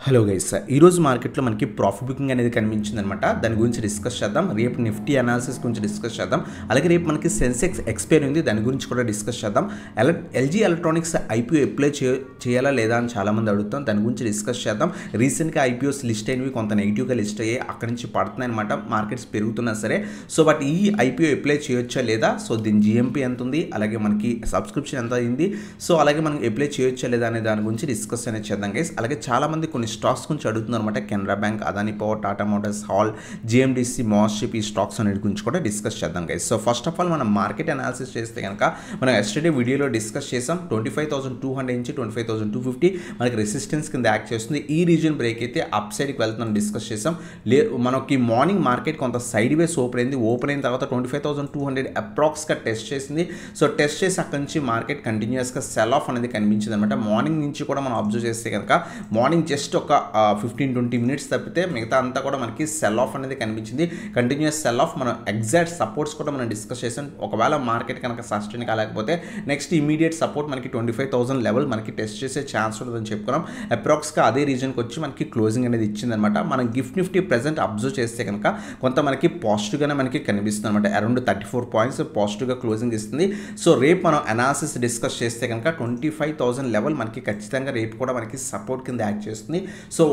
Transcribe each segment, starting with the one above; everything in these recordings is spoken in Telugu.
హలో గైస్, ఈరోజు మార్కెట్లో మనకి ప్రాఫిట్ బుకింగ్ అనేది కనిపించిందనమాట. దాని గురించి డిస్కస్ చేద్దాం. రేపు నిఫ్టీ అనాలిసిస్ గురించి డిస్కస్ చేద్దాం. అలాగే రేపు మనకి సెన్సెక్స్ ఎక్స్పైరీ ఉంది, దాని గురించి కూడా డిస్కస్ చేద్దాం. ఎల్జీ ఎలక్ట్రానిక్స్ ఐపీఓ అప్లై చేయాలా లేదా అని చాలామంది అడుగుతాం. దాని గురించి డిస్కస్ చేద్దాం. రీసెంట్గా ఐపీఓస్ లిస్ట్ అయినవి కొంత నెగిటివ్గా లిస్ట్ అయ్యాయి, అక్కడి నుంచి పడుతున్నాయి అనమాట. మార్కెట్స్ పెరుగుతున్నా సరే బట్ ఈ ఐపీఓ అప్లై చేయొచ్చా లేదా, దీని జిఎంపీ ఎంత ఉంది, అలాగే మనకి సబ్స్క్రిప్షన్ ఎంత అయింది, అలాగే మనం అప్లై చేయొచ్చా లేదా అనే దాని గురించి డిస్కస్ అనేది చేద్దాం గైస్. అలాగే చాలామంది కొన్ని స్టాక్స్ గురించి అడుగుతున్నారు అనమాట. Canara bank, Adani power, Tata motors, HAL, GMDC, మాస్షిప్, ఈ స్టాక్స్ అనేది గురించి కూడా డిస్కస్ చేద్దాం గైస్. ఫస్ట్ ఆఫ్ ఆల్ మనం మార్కెట్ అనాలిసిస్ చేస్తే కనుక మనం ఎస్టర్డే వీడియోలో డిస్కస్ చేసాం. 25,200 నుంచి 25,250 మనకి రెసిస్టెన్స్ కింద యాక్ట్ చేస్తుంది. ఈ రీజన్ బ్రేక్ అయితే అప్ సైడ్కి వెళ్తుందని డిస్కస్ చేసాం. మనకి మార్నింగ్ మార్కెట్ కొంత సైడ్ వేస్ ఓపెన్ అయింది. ఓపెన్ అయిన తర్వాత 25,200 అప్రాక్స్గా టెస్ట్ చేసింది. టెస్ట్ చేసి అక్కడి నుంచి మార్కెట్ కంటిన్యూస్గా సెల్ ఆఫ్ అనేది కనిపించింది అనమాట. మార్నింగ్ నుంచి కూడా మనం అబ్జర్వ్ చేస్తే కనుక మార్నింగ్ జస్ట్ ఒక 15-20 మినిట్స్ తప్పితే మిగతా అంతా కూడా మనకి సెల్ ఆఫ్ అనేది కనిపించింది. Continuous cell of. మనం ఎగ్జాక్ట్ సపోర్ట్స్ కూడా మనం డిస్కస్ చేసాం. ఒకవేళ మార్కెట్ కనుక సస్టైన్ కాలేకపోతే నెక్స్ట్ ఇమీడియట్ సపోర్ట్ మనకి 25,000 లెవెల్ మనకి టెస్ట్ చేసే ఛాన్స్ ఉంటుందని చెప్పుకున్నాం. అప్రాక్స్గా అదే రీజన్కి వచ్చి మనకి క్లోజింగ్ అనేది ఇచ్చిందనమాట. మనం గిఫ్ట్ నిఫ్టీ ప్రెజెంట్ అబ్జర్వ్ చేస్తే కనుక కొంత మనకి పాజిటివ్గానే మనకి కనిపిస్తుంది అనమాట. అరౌండ్ 34 పాయింట్స్ పాజిటివ్గా క్లోజింగ్ ఇస్తుంది. రేపు మనం అనాలిసిస్ డిస్కస్ చేస్తే కనుక 25,000 లెవెల్ మనకి ఖచ్చితంగా రేపు కూడా మనకి సపోర్ట్ కింద యాక్ట్ చేస్తుంది.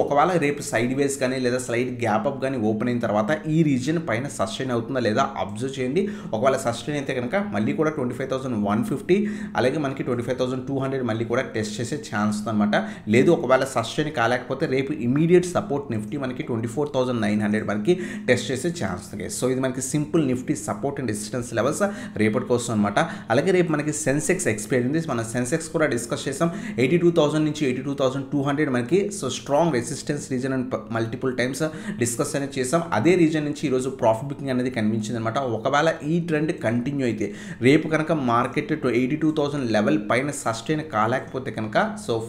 ఒకవేళ రేపు సైడ్ వేస్ కానీ లేదా స్లైడ్ గ్యాప్ అప్ కానీ ఓపెన్ అయిన తర్వాత ఈ రీజన్ పైన సస్టైన్ అవుతుందా లేదా అబ్జర్వ్ చేయండి. ఒకవేళ సస్టైన్ అయితే కనుక మళ్ళీ కూడా 25,150 అలాగే మనకి 25,200 మళ్ళీ కూడా టెస్ట్ చేసే ఛాన్స్ ఉందన్నమాట. లేదు ఒకవేళ సస్టైన్ కాలేకపోతే రేపు ఇమీడియట్ సపోర్ట్ నిఫ్టీ మనకి 24,900 మనకి టెస్ట్ చేసే ఛాన్స్ ఉంది. ఇది మనకి simple Nifty support and resistance levels రేపటికి వస్తుంది అనమాట. అలాగే రేపు మనకి సెన్సెక్స్ ఎక్స్పైరీ ఉంది. మనం సెన్సెక్స్ కూడా డిస్కస్ చేసాం. 82,000 నుంచి 82,200 మనకి strong resistance reason and multiple times discuss అనేది చేసాం. అదే రీజన్ నుంచి ఈరోజు ప్రాఫిట్ బుకింగ్ అనేది కనిపించింది అనమాట. ఒకవేళ ఈ ట్రెండ్ కంటిన్యూ అయితే రేపు కనుక మార్కెట్ 82,000 లెవెల్ పైన సస్టైన్ కాలేకపోతే కనుక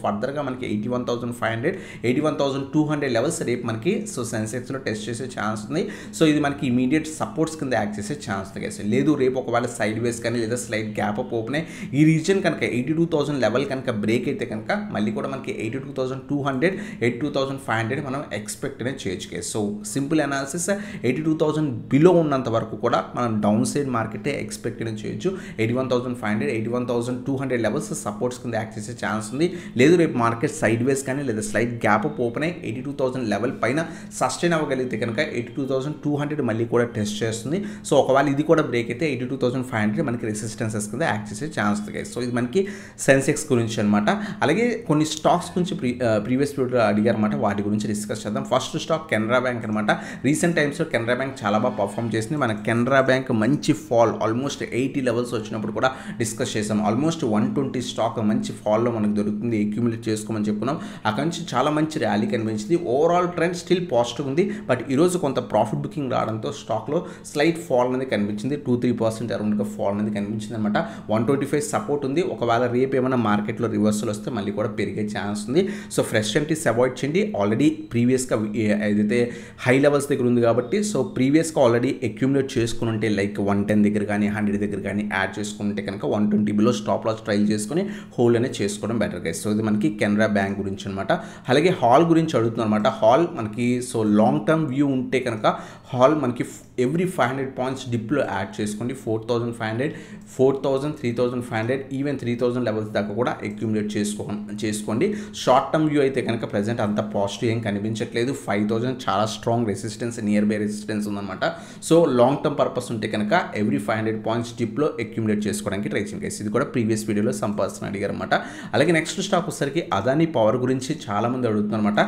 ఫర్దర్గా మనకి 81,500 81,200 లెవెల్స్ రేపు మనకి సెన్సెక్స్లో టెస్ట్ చేసే ఛాన్స్ ఉంది. ఇది మనకి ఇమీడియట్ సపోర్ట్స్ కింద యాక్ట్ చేసే ఛాన్స్ ఉంది. లేదు రేపు ఒకవేళ సైడ్ వేస్ కానీ లేదా స్లైడ్ గ్యాప్ అప్ ఓపెన్ అయ్యి ఈ రీజన్ కనుక 82,000 లెవెల్ కనుక బ్రేక్ అయితే కనుక మళ్ళీ కూడా మనకి 82,200 82,500 మనం ఎక్స్పెక్ట్ అనేది చేయొచ్చు. సింపుల్ అనాలిసిస్ 82,000 బిలో ఉన్నంత వరకు కూడా మనం డౌన్ సైడ్ మార్కెట్ ఎక్స్పెక్ట్ అనేది చేయొచ్చు. 81,500 81,200 లెవెల్స్ సపోర్ట్స్ కింద యాక్ట్ చేసే ఛాన్స్ ఉంది. లేదు రేపు మార్కెట్ సైడ్ వేస్ కానీ లేదా స్లైడ్ గ్యాప్ అప్ ఓపెన్ అయ్యి 82,000 లెవెల్ పైన సస్టైన్ అవ్వగలిగితే కనుక 82,200 మళ్ళీ కూడా టెస్ట్ చేస్తుంది. ఒకవేళ ఇది కూడా బ్రేక్ అయితే 82,500 మనకి రెసిస్టెన్సెస్ కింద యాక్ట్ చేసే ఛాన్స్ ఉంది. ఇది మనకి సెన్సెక్స్ గురించి అనమాట. అలాగే కొన్ని స్టాక్స్ గురించి ప్రీవియస్ వీడియోలో అడిగారు అనమాట, వాటి గురించి డిస్కస్ చేద్దాం. ఫస్ట్ స్టాక్ కెనరా బ్యాంక్ అనమాట. రీసెంట్ టైమ్స్లో కెనరా బ్యాంక్ చాలా బాగా పర్ఫామ్ చేసింది. మన కెనరా బ్యాంక్ మంచి ఫాల్ ఆల్మోస్ట్ 80 లెవెల్స్ వచ్చినప్పుడు కూడా డిస్కస్ చేసాం. ఆల్మోస్ట్ 120 స్టాక్ మంచి ఫాల్లో మనకు దొరుకుతుంది, అక్యూములేట్ చేసుకోమని చెప్పుకున్నాం. అక్కడి నుంచి చాలా మంచి ర్యాలీ కనిపించింది. ఓవరాల్ ట్రెండ్ స్టిల్ పాజిటివ్ ఉంది. బట్ ఈరోజు కొంత ప్రాఫిట్ బుకింగ్ రావడంతో స్టాక్లో స్లైట్ ఫాల్ అనేది కనిపించింది. 2-3% అరౌండ్గా ఫాల్ అనేది కనిపించింది అనమాట. 125 సపోర్ట్ ఉంది. ఒకవేళ రేపు ఏమైనా మార్కెట్లో రివర్సల్ వస్తే మళ్ళీ కూడా పెరిగే ఛాన్స్ ఉంది. ఫ్రెష్ ఎంట్రీస్ అవాయిడ్ చేయండి. ఆల్రెడీ ప్రీవియస్గా ఏదైతే హై లెవెల్స్ దగ్గర ఉంది కాబట్టి ప్రీవియస్గా ఆల్రెడీ అక్యూములేట్ చేసుకుని ఉంటే లైక్ 110 దగ్గర కానీ 100 దగ్గర కానీ యాడ్ చేసుకుంటే కనుక 120 బిలో స్టాప్ లాస్ ట్రైల్ చేసుకుని హోల్డ్ అనేది చేసుకోవడం బెటర్ గైస్. ఇది మనకి కెనరా బ్యాంక్ గురించి అనమాట. అలాగే హాల్ గురించి అడుగుతున్నాం అనమాట. హాల్ మనకి లాంగ్ టర్మ్ వ్యూ ఉంటే కనుక హాల్ మనకి ఎవ్రీ 500 పాయింట్స్ డిప్లో యాడ్ చేసుకోండి. 4,500 4,000 3,500 ఈవెన్ 3,000 లెవెల్స్ దాకా కూడా అక్యూములేట్ చేసుకోండి. షార్ట్ టర్మ్ వ్యూ అయితే కనుక ప్రజెంట్ అంత పాజిటివ్ ఏం కనిపించట్లేదు. 5,000 చాలా strong resistance, near by resistance ఉందన్నమాట. లాంగ్ టర్మ్ పర్పస్ ఉంటే కనుక ఎవ్రీ 500 పాయింట్స్ డిప్లో అక్యూములేట్ చేసుకోవడానికి ట్రై చేయండి. ఇది కూడా ప్రీవియస్ వీడియోలో సంపాదించిన అడిగారు అనమాట. అలాగే నెక్స్ట్ స్టాక్ వచ్చేసరికి అదానీ పవర్ గురించి చాలామంది అడుగుతున్నారు అనమాట.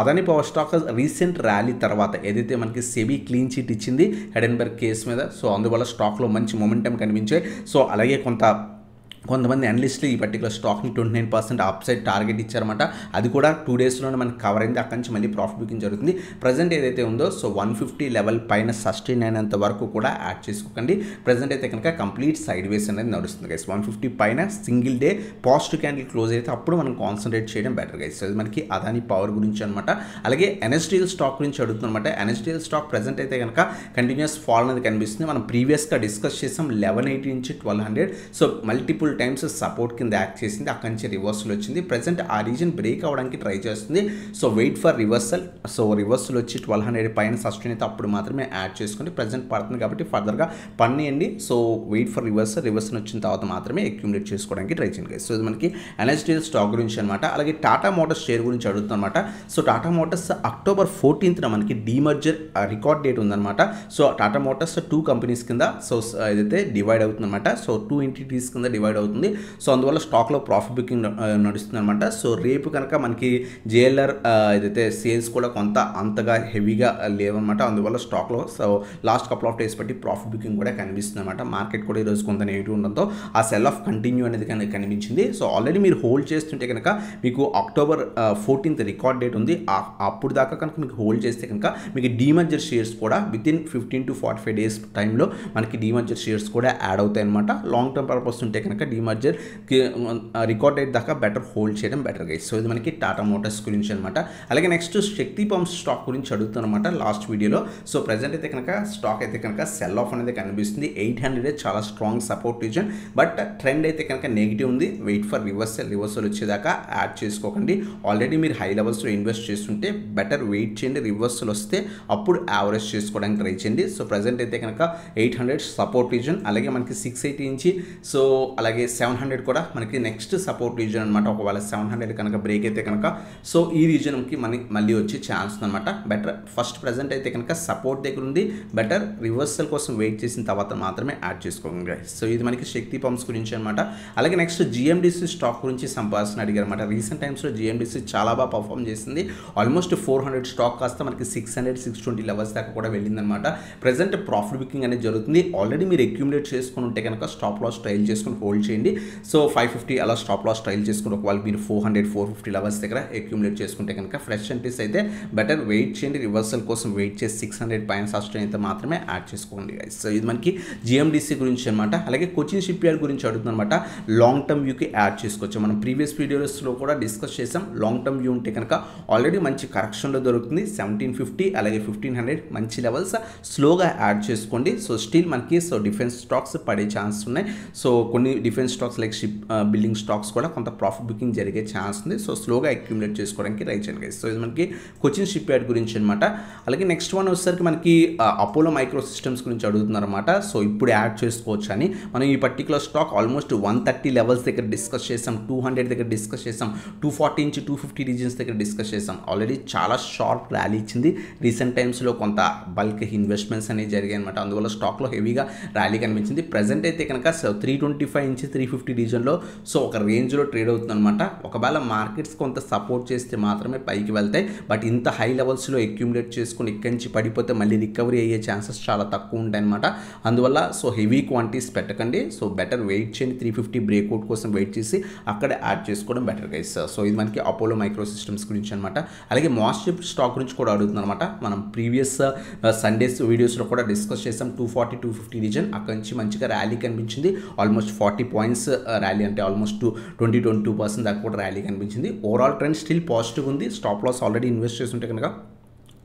Adani power stock recent rally తర్వాత ఏదైతే మనకి సెబీ క్లీన్ చిట్ ఇచ్చింది హెడెన్బర్గ్ కేసు మీద, అందువల్ల స్టాక్లో మంచి మొమెంటం కనిపించాయి. అలాగే కొంతమంది అనలిస్టులు ఈ పర్టికులర్ స్టాక్ని 29% అప్ సైడ్ టార్గెట్ ఇచ్చారన్నమాట. అది కూడా 2 డేస్లోనే మనకి కవర్ అయింది. అక్కడి నుంచి మళ్ళీ ప్రాఫిట్ బుకింగ్ జరుగుతుంది. ప్రజెంట్ ఏదైతే ఉందో 150 లెవెల్ పైన సస్టైన్ అయినంత వరకు కూడా యాడ్ చేసుకోకండి. ప్రజెంట్ అయితే కనుక కంప్లీట్ సైడ్ వేస్ అనేది నడుస్తుంది గైస్. 150 పైన single day positive candle close అయితే అప్పుడు మనం కాన్సన్ట్రేట్ చేయడం బెటర్ గైస్. అది మనకి అదానీ పవర్ గురించి అనమాట. అలాగే ఎన్ఎస్డిఎల్ స్టాక్ గురించి అడుగుతున్నమాట. ఎన్ఎస్డిఎల్ స్టాక్ ప్రజెంట్ అయితే కనుక కంటిన్యూస్ ఫాల్ అనేది కనిపిస్తుంది. మనం ప్రీవియస్గా డిస్కస్ చేసాం 1180 నుంచి 1200. మల్టిపుల్ మల్టిపుల్ టైమ్స్ సపోర్ట్ కింద యాక్ట్ చేసింది, అక్కడి నుంచి రివర్సల్ వచ్చింది. ప్రజెంట్ ఆ రీజన్ బ్రేక్ అవ్వడానికి ట్రై చేస్తుంది. So wait for reversal. So reversal వచ్చి 1200 పైన సస్టైన్ అయితే అప్పుడు మాత్రమే యాడ్ చేసుకోండి. ప్రజెంట్ పడుతుంది కాబట్టి ఫర్దర్గా పనియండి. సో వెయిట్ ఫర్ రివర్సల్ వచ్చిన తర్వాత మాత్రమే అక్యూములేట్ చేసుకోవడానికి ట్రై చేయండి. సో ఇది మనకి ఎన్ఎస్డిఎల్ స్టాక్ గురించి అనమాట. అలాగే టాటా మోటార్స్ షేర్ గురించి అడుగుతాం అనమాట. So Tata Motors October 14th మనకి డీమర్జర్ రికార్డ్ డేట్ ఉందన్నమాట. సో టాటా మోటార్స్ 2 కంపెనీస్ కింద సో ఏదైతే డివైడ్ అవుతుందన్నమాట. సో 2 ఎంటిటీస్ కింద డివైడ్ అవుతుంది. సో అందువల్ల స్టాక్లో ప్రాఫిట్ బుకింగ్ నడుస్తుంది అనమాట. సో రేపు కనుక మనకి జేఎల్ఆర్ ఏదైతే సేల్స్ కూడా కొంత అంతగా హెవీగా లేవన్నమాట. అందువల్ల స్టాక్లో so last couple of days బట్టి ప్రాఫిట్ బుకింగ్ కూడా కనిపిస్తుంది అనమాట. మార్కెట్ కూడా ఈరోజు కొంత నెగిటివ్ ఉండడంతో ఆ సెల్ ఆఫ్ కంటిన్యూ అనేది కనిపించింది. సో ఆల్రెడీ మీరు హోల్డ్ చేస్తుంటే కనుక మీకు అక్టోబర్ 14th రికార్డ్ డేట్ ఉంది. అప్పుడు దాకా కనుక మీకు హోల్డ్ చేస్తే కనుక మీకు డీమర్జర్ షేర్స్ కూడా వితిన్ 15 to 45 days టైంలో మనకి డీమర్జర్ షేర్స్ కూడా యాడ్ అవుతాయి అనమాట. లాంగ్ టర్మ్ పర్పస్ ఉంటే కనుక డీమర్జర్ రికార్డ్ డేట్ దాకా బెటర్ హోల్డ్ చేయడం బెటర్ గైస్. సో ఇది మనకి టాటా మోటార్స్ గురించి అనమాట. అలాగే నెక్స్ట్ శక్తి పంప్స్ స్టాక్ గురించి అడుగుతాను అనమాట లాస్ట్ వీడియోలో. సో ప్రజెంట్ అయితే కనుక స్టాక్ అయితే కనుక సెల్ ఆఫ్ అనేది కనిపిస్తుంది. 800 చాలా strong support reason, but trend అయితే కనుక నెగిటివ్ ఉంది. వెయిట్ ఫర్ రివర్సల్ వచ్చేదాకా యాడ్ చేసుకోకండి. ఆల్రెడీ మీరు హై లెవెల్స్లో ఇన్వెస్ట్ చేస్తుంటే బెటర్ వెయిట్ చేయండి. రివర్సల్ వస్తే అప్పుడు యావరేజ్ చేసుకోవడానికి ట్రై చేయండి. సో ప్రజెంట్ అయితే కనుక 800 సపోర్ట్ రీజన్, అలాగే మనకి 680 నుంచి సో అలాగే 700 కూడా మనకి నెక్స్ట్ సపోర్ట్ రీజన్ అనమాట. ఒకవేళ 700 కనుక బ్రేక్ అయితే కనుక సో ఈ రీజన్కి మళ్ళీ వచ్చే ఛాన్స్ అనమాట. బెటర్ ఫస్ట్ ప్రజెంట్ అయితే కనుక సపోర్ట్ దగ్గర ఉంది. బెటర్ రివర్సల్ కోసం వెయిట్ చేసిన తర్వాత మాత్రమే యాడ్ చేసుకోండి గైస్. సో ఇది మనకి శక్తి పంప్స్ గురించి అనమాట. అలాగే నెక్స్ట్ జిఎండిసి స్టాక్ గురించి సంపాదన అడిగారు అనమాట. రీసెంట్ టైమ్స్లో జిఎండిసి చాలా బాగా పర్ఫామ్ చేసింది. ఆల్మోస్ట్ 400 స్టాక్ కాస్త మనకి 600-620 లెవెల్స్ దాకా కూడా వెళ్ళిందనమాట. ప్రజెంట్ ప్రాఫిట్ బుకింగ్ అనేది జరుగుతుంది. ఆల్రెడీ మీరు అక్యూములేట్ చేసుకుని ఉంటే కనుక స్టాప్ లాస్ ట్రైల్ చేసుకుని హోల్డ్ చేయండి. సో 550 అలా స్టాప్ లాస్ ట్రైల్ చేసుకుని ఒకవేళ మీరు 400-450 లెవెల్స్ దగ్గర అక్యూములేట్ చేసుకుంటే కనుక ఫ్రెష్ ఎంట్రీస్ అయితే బెటర్ వెయిట్ చేయండి. రివర్సల్ కోసం వెయిట్ చేసి 600 పైన సస్టైన్ అయితే మాత్రమే యాడ్ చేసుకోండి గైస్. సో ఇది మనకి జిఎండిసి గురించి అనమాట. అలాగే కొచ్చిన్ షిప్ యార్డ్ గురించి అడుగుతుంది అనమాట. లాంగ్ టర్మ్ వ్యూకి యాడ్ చేసుకోవచ్చు. మనం ప్రీవియస్ వీడియోస్లో కూడా డిస్కస్ చేసాం. లాంగ్ టర్మ్ వ్యూ ఉంటే కనుక ఆల్రెడీ మంచి కరెక్షన్లో దొరుకుతుంది. 1750 అలాగే 1500 మంచి లెవెల్స్ స్లోగా యాడ్ చేసుకోండి. సో స్టిల్ మనకి సో డిఫెన్స్ స్టాక్స్ పడే ఛాన్స్ ఉన్నాయి. సో కొన్ని defence stocks like ship building stocks కూడా కొంత ప్రాఫిట్ బుకింగ్ జరిగే ఛాన్స్ ఉంది. సో స్లోగా అక్యూములేట్ చేసుకోవడానికి ట్రై చేయండి గైస్. సో ఇది మనకి కొచ్చిన్ షిప్ యార్డ్ గురించి అనమాట. అలాగే నెక్స్ట్ వన్ వచ్చేసరికి మనకి అపోలో మైక్రో సిస్టమ్స్ గురించి అడుగుతున్నారు అనమాట. సో ఇప్పుడు యాడ్ చేసుకోవచ్చు అని మనం ఈ పర్టికులర్ స్టాక్ ఆల్మోస్ట్ 130 లెవెల్స్ దగ్గర డిస్కస్ చేసాం, 200 దగ్గర డిస్కస్ చేసాం, 240 నుంచి 250 రీజన్స్ దగ్గర డిస్కస్ చేసాం. ఆల్రెడీ చాలా షార్ప్ ర్యాలీ ఇచ్చింది. రీసెంట్ టైమ్స్లో కొంత బల్క్ ఇన్వెస్ట్మెంట్స్ అనేవి జరిగాయి అనమాట. అందువల్ల స్టాక్లో హెవీగా ర్యాలీ కనిపించింది. ప్రజెంట్ అయితే కనుక 325 నుంచి 350 రీజన్లో సో ఒక రేంజ్లో ట్రేడ్ అవుతుంది అనమాట. ఒకవేళ మార్కెట్స్ కొంత సపోర్ట్ చేస్తే మాత్రమే పైకి వెళ్తాయి. బట్ ఇంత హై లెవెల్స్లో అక్యూములేట్ చేసుకుని ఇక్కడి నుంచి పడిపోతే మళ్ళీ రికవరీ అయ్యే ఛాన్సెస్ చాలా తక్కువ ఉంటాయి అనమాట. అందువల్ల సో హెవీ క్వాంటిటీస్ పెట్టకండి. సో బెటర్ వెయిట్ చేయండి. 350 బ్రేక్అవుట్ కోసం వెయిట్ చేసి అక్కడ యాడ్ చేసుకోవడం బెటర్ గైస్. సో ఇది మనకి అపోలో మైక్రో సిస్టమ్స్ గురించి అనమాట. అలాగే మాస్టిప్ స్టాక్ గురించి కూడా అడుగుతుంది అనమాట. మనం ప్రీవియస్ సండేస్ వీడియోస్లో కూడా డిస్కస్ చేసాం. 240-250 రీజన్ అక్కడి నుంచి మంచిగా ర్యాలీ కనిపించింది. ఆల్మోస్ట్ 40 పాయింట్స్ ర్యాలీ, అంటే ఆల్మోస్ట్ 22% దాకా కూడా ర్యాలీ కనిపించింది. ఓవరాల్ ట్రెండ్ స్టిల్ పాజిటివ్ ఉంది. స్టాప్ లాస్ ఆల్రెడీ ఇన్వెస్ట్ చేస్తుంటే కనుక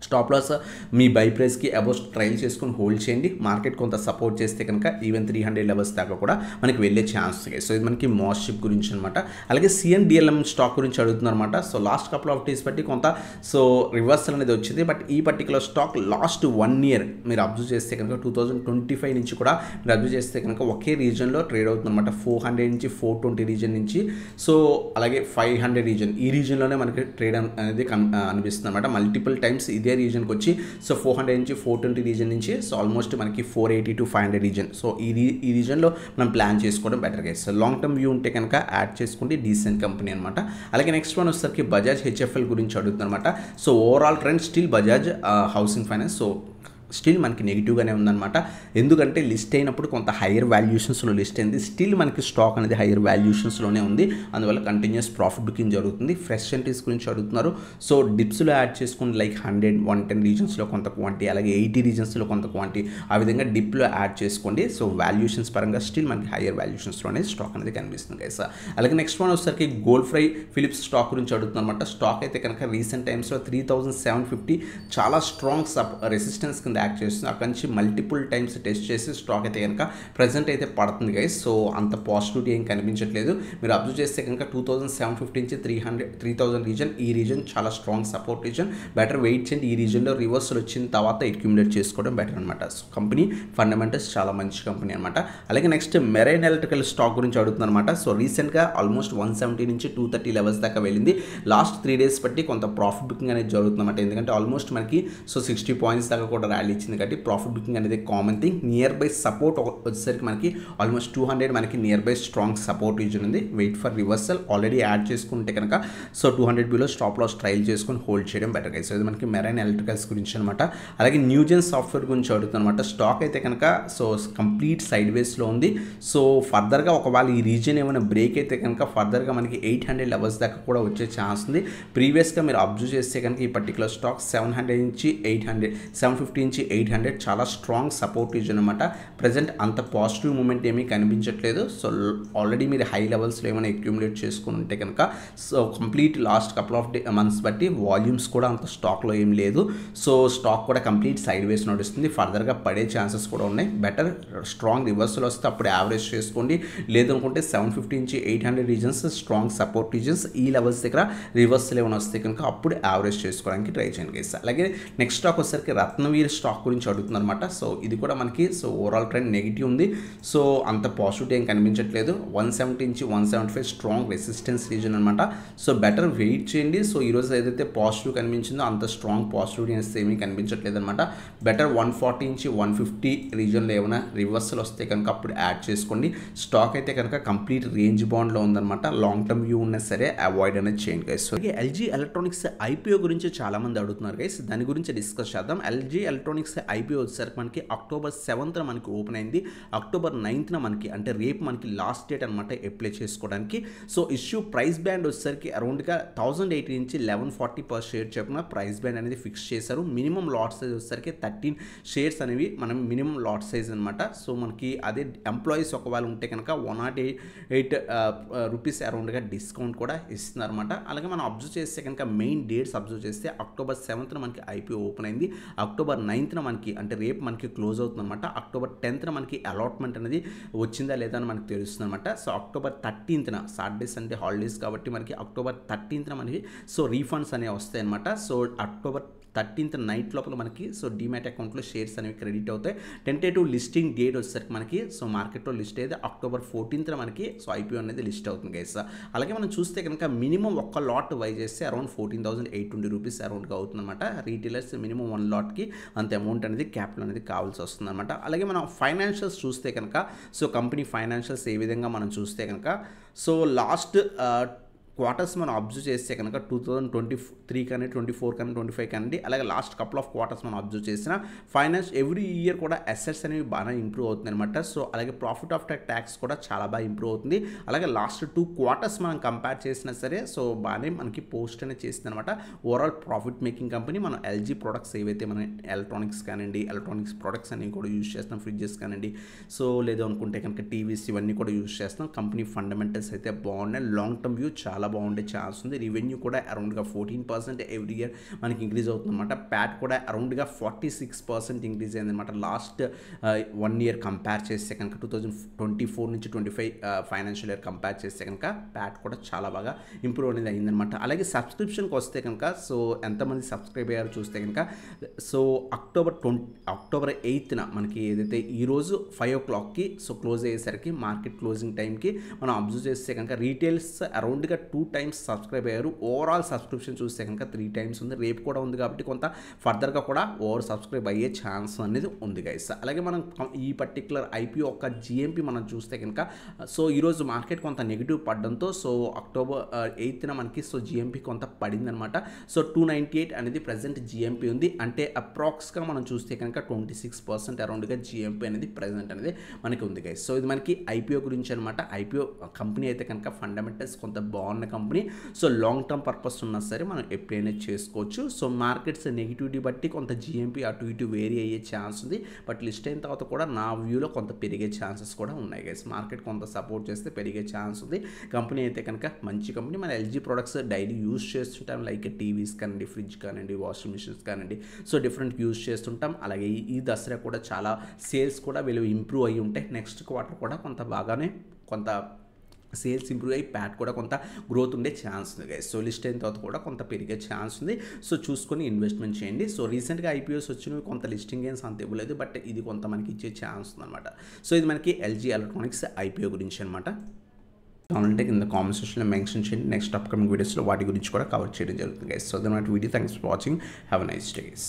స్టాప్ లాస్ మీ బై ప్రైస్కి అబౌవ్ ట్రైల్ చేసుకొని హోల్డ్ చేయండి. మార్కెట్ కొంత సపోర్ట్ చేస్తే కనుక ఈవెన్ 300 లెవెల్స్ దాకా కూడా మనకి వెళ్ళే ఛాన్స్ ఉంది. సో ఇది మనకి మాస్టిప్ గురించి అనమాట. అలాగే CNDLM స్టాక్ గురించి అడుగుతున్నారన్నమాట. So last couple of days బట్టి కొంత సో రివర్సల్ అనేది వచ్చింది. బట్ ఈ పర్టికులర్ స్టాక్ లాస్ట్ 1 year మీరు అబ్జర్వ్ చేస్తే కనుక 2025 నుంచి కూడా మీరు అబ్జర్వ్ చేస్తే కనుక ఒకే రీజన్లో ట్రేడ్ అవుతుంది అనమాట. 400 నుంచి 420 రీజన్ నుంచి సో అలాగే 500 రీజన్, ఈ రీజన్లోనే మనకి ట్రేడ్ అనేది అనిపిస్తుంది అనమాట. మల్టిపుల్ టైమ్స్ ఇదే రీజన్కి వచ్చి సో 400 నుంచి 420 రీజన్ నుంచి సో ఆల్మోస్ట్ మనకి 480 to 500 రీజన్. సో ఈ రీజన్లో మనం ప్లాన్ చేసుకోవడం better guys. So long term view ఉంటే కనుక యాడ్ చేసుకోండి. డీసెంట్ కంపెనీ అనమాట. అలాగే నెక్స్ట్ వన్ వచ్చేసరికి బజాజ్ HFL గురించి అడుగుతుంది అనమాట. So overall trend still Bajaj housing finance so still మనకి నెగిటివ్గానే ఉందన్నమాట. ఎందుకంటే లిస్ట్ అయినప్పుడు కొంత హైయర్ వాల్యుయేషన్స్లో లిస్ట్ అయింది. స్టిల్ మనకి స్టాక్ అనేది హైయర్ వాల్యుయేషన్స్లోనే ఉంది. అందువల్ల కంటిన్యూస్ ప్రాఫిట్ బుకింగ్ జరుగుతుంది. ఫ్రెష్ ఎంట్రీస్ గురించి అడుగుతున్నారు. సో డిప్స్లో యాడ్ చేసుకుని లైక్ 100-110 రీజన్స్లో కొంత క్వాంటిటీ, అలాగే 80 రీజన్స్లో కొంత క్వాంటిటీ, ఆ విధంగా డిప్లో యాడ్ చేసుకోండి. సో వాల్యుయేషన్స్ పరంగా స్టిల్ మనకి హైయర్ వాల్యుయేషన్స్లోనే స్టాక్ అనేది కనిపిస్తుంది గైస్. అలాగే నెక్స్ట్ వన్ వచ్చేసరికి గోల్డ్ ఫ్రై ఫిలిప్స్ స్టాక్ గురించి అడుగుతున్నమాట. స్టాక్ అయితే కనుక రీసెంట్ టైమ్స్లో 3750 చాలా స్ట్రాంగ్ రెసిస్టెన్స్ కింద యాక్ట్ చేస్తుంది. అక్కడి నుంచి మల్టిపుల్ టైమ్స్ టెస్ట్ చేసి స్టాక్ అయితే కనుక ప్రజెంట్ అయితే పడుతుంది గైస్. సో అంత పాజిటివిటీ ఏం కనిపించట్లేదు. మీరు అబ్జర్వ్ చేస్తే కనుక 2750 నుంచి 3000 రీజన్, ఈ రీజన్ చాలా strong support region. Better wait చేయండి. ఈ రీజన్లో రివర్సల్ వచ్చిన తర్వాత అక్యుములేట్ చేసుకోవడం బెటర్ అనమాట. సో కంపెనీ ఫండమెంటల్స్ చాలా మంచి కంపెనీ అనమాట. అలాగే నెక్స్ట్ మెరైన్ ఎలక్ట్రికల్ స్టాక్ గురించి అడుగుతుంది అనమాట. సో రీసెంట్గా ఆల్మోస్ట్ 170 నుంచి 230 లెవెల్స్ దాకా వెళ్ళింది. లాస్ట్ 3 days బట్టి కొంత ప్రాఫిట్ బుకింగ్ అనేది జరుగుతుందన్నమాట. ఎందుకంటే ఆల్మోస్ట్ మనకి సో 60 పాయింట్స్ దాకా కూడా ర్యాలీ ఇచ్చింది కాబట్టి ప్రాఫిట్ బుకింగ్ అనేది common thing. Near by support వచ్చేసరికి మనకి ఆల్మోస్ట్ 200 మనకి near by strong support region ఉంది. Wait for reversal. Already add చేసుకుంటే కనుక so 200 below stop loss trail చేసుకొని హోల్డ్ చేయడం బెటర్ గైస్. సో ఇది మనకి మెరైన్ ఎలక్ట్రికల్స్ గురించి అనమాట. అలాగే న్యూజెన్ సాఫ్ట్వేర్ గురించి అడుగుతుంది అనమాట. స్టాక్ అయితే కనుక సో కంప్లీట్ సైడ్ వేస్లో ఉంది. సో ఫర్దర్గా ఒకవేళ ఈ రీజన్ ఏమైనా బ్రేక్ అయితే కనుక ఫర్దర్గా మనకి 800 లెవెల్స్ దాకా కూడా వచ్చే ఛాన్స్ ఉంది. ప్రీవియస్గా మీరు అబ్జర్వ్ చేస్తే కనుక ఈ పర్టికులర్ స్టాక్ 700 నుంచి 800, 750 నుంచి 800 చాలా స్ట్రాంగ్ సపోర్ట్ రీజన్ అనమాట. ప్రజెంట్ అంత పాజిటివ్ మూమెంట్ ఏమీ కనిపించట్లేదు. సో ఆల్రెడీ మీరు హై లెవెల్స్లో ఏమైనా అక్యుములేట్ చేసుకుని ఉంటే కనుక so complete last couple of months బట్టి వాల్యూమ్స్ కూడా అంత స్టాక్లో ఏం లేదు. సో స్టాక్ కూడా కంప్లీట్ సైడ్ వేస్ నడుస్తుంది. ఫర్దర్గా పడే ఛాన్సెస్ కూడా ఉన్నాయి. బెటర్ స్ట్రాంగ్ రివర్సల్ వస్తే అప్పుడు యావరేజ్ చేసుకోండి. లేదనుకుంటే 750 నుంచి 800 రీజన్స్ స్ట్రాంగ్ సపోర్ట్ రీజన్స్. ఈ లెవెల్స్ దగ్గర రివర్సల్ ఏమైనా వస్తే కనుక అప్పుడు యావరేజ్ చేసుకోవడానికి ట్రై చేయండి గైస్. అలాగే నెక్స్ట్ స్టాక్ వచ్చేసరికి రత్నవీర్ స్టాక్ గురించి అడుగుతుంది అనమాట. సో ఇది కూడా మనకి సో ఓవరాల్ ట్రెండ్ నెగిటివ్ ఉంది. సో అంత పాజిటివ్ ఏం కనిపించట్లేదు. 170 నుంచి 175 స్ట్రాంగ్ రెసిస్టెన్స్ రీజన్ అనమాట. సో బెటర్ వెయిట్ చేయండి. సో ఈరోజు ఏదైతే పాజిటివ్ కనిపించిందో అంత స్ట్రాంగ్ పాజిటివిటీ ఏమీ కనిపించట్లేదు అనమాట. బెటర్ 140 నుంచి 150 రీజన్లో ఏమైనా రివర్సల్ వస్తే కనుక అప్పుడు యాడ్ చేసుకోండి. స్టాక్ అయితే కనుక కంప్లీట్ రేంజ్ బాండ్లో ఉందన్నమాట. లాంగ్ టర్మ్ వ్యూ ఉన్నా సరే అవాయిడ్ అనేది చేయండి guys. So LG electronics IPO గురించి చాలా మంది అడుగుతున్నారు గైస్. దాని గురించి డిస్కస్ చేద్దాం. ఎల్జీ ఎలక్ట్రానిక్స్ ఐపీఓ వచ్చేసరికి మనకి October 7th మనకి ఓపెన్ అయింది. October 9th మనకి అంటే రేపు మనకి లాస్ట్ డేట్ అనమాట అప్లై చేసుకోవడానికి. సో ఇష్యూ ప్రైస్ బ్యాండ్ వచ్చేసరికి అరౌండ్గా 1080 నుంచి 1140 పర్ షేర్ చెప్పిన ప్రైస్ బ్యాండ్ అనేది ఫిక్స్ చేశారు. మినిమం లాట్ సైజ్ వచ్చేసరికి 13 షేర్స్ అనేవి మనం మినిమం లాట్ సైజ్ అనమాట. సో మనకి అదే ఎంప్లాయీస్ ఒకవేళ ఉంటే కనుక 108 రూపీస్ అరౌండ్గా డిస్కౌంట్ కూడా ఇస్తున్నారు అనమాట. అలాగే మనం అబ్జర్వ్ చేస్తే కనుక మెయిన్ డేట్స్ అబ్జర్వ్ చేస్తే October 7th మనకి ఐపీఓ ఓపెన్ అయింది. October 9th మనకి అంటే రేపు మనకి క్లోజ్ అవుతుంది అనమాట. October 10th మనకి అలాట్మెంట్ అనేది వచ్చిందా లేదా అని మనకి తెలుస్తుంది అనమాట. So October 13th Saturday Sunday holidays కాబట్టి మనకి October 13th మనకి సో రీఫండ్స్ అనేవి వస్తాయి అనమాట. సో October 13th నైట్ లోపల మనకి సో డీమ్యాట్ అకౌంట్లో షేర్స్ అనేవి క్రెడిట్ అవుతాయి. టెంటేటివ్ లిస్టింగ్ డేట్ వచ్చేసరికి మనకి సో మార్కెట్లో లిస్ట్ అయితే October 14th మనకి సో ఐపీఓ అనేది లిస్ట్ అవుతుంది గైస్. అలాగే మనం చూస్తే కనుక మినిమం ఒక్క లాట్ వై చేస్తే అరౌండ్ 14,820 రూపీస్ అరౌండ్గా అవుతుంది అనమాట. రీటైలర్స్ మినిమం 1 లాట్కి అంత అమౌంట్ అనేది క్యాపిటల్ అనేది కావాల్సి వస్తుంది అనమాట. అలాగే మనం ఫైనాన్షియల్స్ చూస్తే కనుక సో కంపెనీ ఫైనాన్షియల్స్ ఏ విధంగా మనం చూస్తే కనుక సో లాస్ట్ క్వార్టర్స్ మనం అబ్జర్వ్ చేస్తే కనుక 2023 కానీ 24 కానీ 25 కానీ అలాగే లాస్ట్ కపుల్ ఆఫ్ క్వార్టర్స్ మనం అబ్జర్వ్ చేసిన ఫైనాన్స్ ఎవ్రీ ఇయర్ కూడా అసెట్స్ అనేవి బాగా ఇంప్రూవ్ అవుతుంది అనమాట. సో అలాగే ప్రాఫిట్ ఆఫ్టర్ ట్యాక్స్ కూడా చాలా బాగా ఇంప్రూవ్ అవుతుంది. అలాగే లాస్ట్ 2 క్వార్టర్స్ మనం కంపేర్ చేసినా సరే సో బాగానే మనకి పోస్ట్ అనేది చేస్తుంది అనమాట. Overall profit making company. మనం ఎల్జీ ప్రొడక్ట్స్ ఏవైతే మన ఎలక్ట్రానిక్స్ కానివ్వండి, ఎలక్ట్రానిక్స్ ప్రొడక్ట్స్ అనేవి కూడా యూజ్ చేస్తాం. ఫ్రిడ్జెస్ కానివ్వండి, సో లేదు అనుకుంటే కనుక టీవీస్ ఇవన్నీ కూడా యూజ్ చేస్తాం. కంపెనీ ఫండమెంటల్స్ అయితే బాగున్నాయి. లాంగ్ టర్మ్ వ్యూ చాలా బాగుండే ఛాన్స్ ఉంది. రెవెన్యూ కూడా అరౌండ్గా 14% ఎవ్రీ ఇయర్ మనకి ఇంక్రీజ్ అవుతుందన్నమాట. ప్యాట్ కూడా అరౌండ్గా 46% ఇంక్రీజ్ అయిందన్నమాట. లాస్ట్ 1 year కంపేర్ చేస్తే కనుక 2024 నుంచి 25 ఫైనాన్షియల్ ఇయర్ కంపేర్ చేస్తే కనుక ప్యాట్ కూడా చాలా బాగా ఇంప్రూవ్ అనేది అయిందనమాట. అలాగే సబ్స్క్రిప్షన్కి వస్తే కనుక సో ఎంతమంది సబ్స్క్రైబ్ అయ్యారో చూస్తే కనుక సో October 8th మనకి ఏదైతే ఈరోజు 5 o'clockకి సో క్లోజ్ అయ్యేసరికి మార్కెట్ క్లోజింగ్ టైంకి మనం అబ్జర్వ్ చేస్తే కనుక రీటైల్స్ అరౌండ్గా 2 times సబ్స్క్రైబ్ అయ్యారు. ఓవరాల్ సబ్స్క్రిప్షన్ చూస్తే కనుక 3 times ఉంది. రేపు కూడా ఉంది కాబట్టి కొంత ఫర్దర్గా కూడా ఓవర్ సబ్స్క్రైబ్ అయ్యే ఛాన్స్ అనేది ఉంది గైస్. అలాగే మనం ఈ పర్టికులర్ ఐపీఓ ఒక జిఎంపీ మనం చూస్తే కనుక సో ఈరోజు మార్కెట్ కొంత నెగిటివ్ పడడంతో సో October 8th మనకి సో జిఎంపీ కొంత పడింది అనమాట. సో 298 అనేది ప్రజెంట్ జిఎంపీ ఉంది. అంటే అప్రాక్స్గా మనం చూస్తే కనుక 26% అరౌండ్గా జిఎంపీ అనేది ప్రజెంట్ అనేది మనకి ఉంది గైస్. సో ఇది మనకి ఐపీఓ గురించి అనమాట. ఐపీఓ కంపెనీ అయితే కనుక ఫండమెంటల్స్ కొంత బాగున్నాయి. ఉన్న company. So long term purpose ఉన్నా సరే మనం ఎప్పుడైనా చేసుకోవచ్చు. సో మార్కెట్స్ నెగిటివిటీ బట్టి కొంత జిఎంపీ అటు ఇటు వేరీ అయ్యే ఛాన్స్ ఉంది. బట్ లిస్ట్ అయిన తర్వాత కూడా నా వ్యూలో కొంత పెరిగే ఛాన్సెస్ కూడా ఉన్నాయి గైస్. మార్కెట్ కొంత సపోర్ట్ చేస్తే పెరిగే ఛాన్స్ ఉంది. కంపెనీ అయితే కనుక మంచి కంపెనీ. మన ఎల్జీ ప్రొడక్ట్స్ డైలీ యూజ్ చేస్తుంటాం. లైక్ టీవీస్ కానివ్వండి, ఫ్రిడ్జ్ కానివ్వండి, వాషింగ్ మిషన్స్ కానివ్వండి. సో డిఫరెంట్ యూజ్ చేస్తుంటాం. అలాగే ఈ దసరా కూడా చాలా సేల్స్ కూడా వీళ్ళు ఇంప్రూవ్ అయ్యి ఉంటాయి. నెక్స్ట్ క్వార్టర్ కూడా కొంత బాగానే కొంత సేల్స్ ఇంప్రూవ్ అయ్యి ప్యాట్ కూడా కొంత గ్రోత్ ఉండే ఛాన్స్ ఉంది గైస్. సో లిస్ట్ అయిన తర్వాత కూడా కొంత పెరిగే ఛాన్స్ ఉంది. సో చూసుకొని ఇన్వెస్ట్మెంట్ చేయండి. సో రీసెంట్గా ఐపీఓస్ వచ్చినవి కొంత లిస్టింగ్ గేమ్స్ అంత ఇవ్వలేదు, బట్ ఇది కొంత మనకి ఇచ్చే ఛాన్స్ ఉందన్నమాట. సో ఇది మనకి ఎల్జీ ఎలక్ట్రానిక్స్ ఐపీఓ గురించి అనమాట. కావాలంటే కింద కామెంట్ సెక్షన్లో మెన్షన్ చేయండి. నెక్స్ట్ అప్కమింగ్ వీడియోస్లో వాటి గురించి కూడా కవర్ చేయడం జరుగుతుంది guys. So that video thanks for watching. Have a nice day guys.